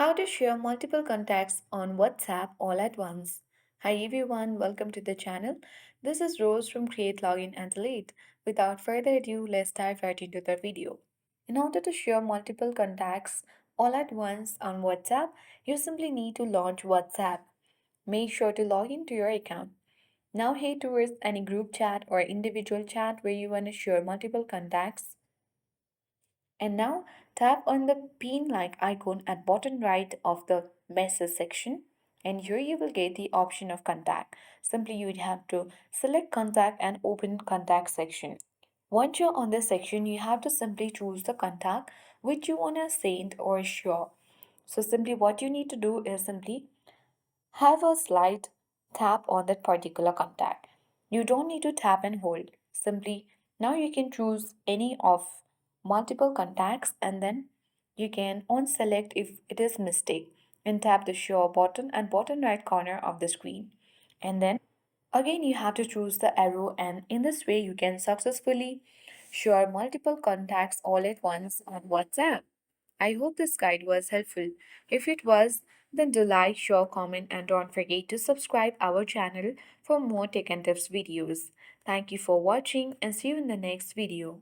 How to share multiple contacts on WhatsApp all at once. Hi everyone, welcome to the channel. This is Rose from Create Login and Delete. Without further ado, let's dive right into the video. In order to share multiple contacts all at once on WhatsApp, you simply need to launch WhatsApp. Make sure to log into your account. Now head towards any group chat or individual chat where you want to share multiple contacts. And now tap on the pin like icon at bottom right of the message section, and here you will get the option of contact. Simply you would have to select contact and open contact section. Once you're on this section, you have to simply choose the contact which you want to send or share. So simply what you need to do is simply have a slight tap on that particular contact. You don't need to tap and hold. Simply now you can choose any of multiple contacts and then you can on select if it is mistake and tap the show button at bottom right corner of the screen. And then again you have to choose the arrow, and in this way you can successfully share multiple contacts all at once on WhatsApp. I hope this guide was helpful. If it was, then do like, share, comment, and don't forget to subscribe our channel for more tech and tips videos. Thank you for watching and see you in the next video.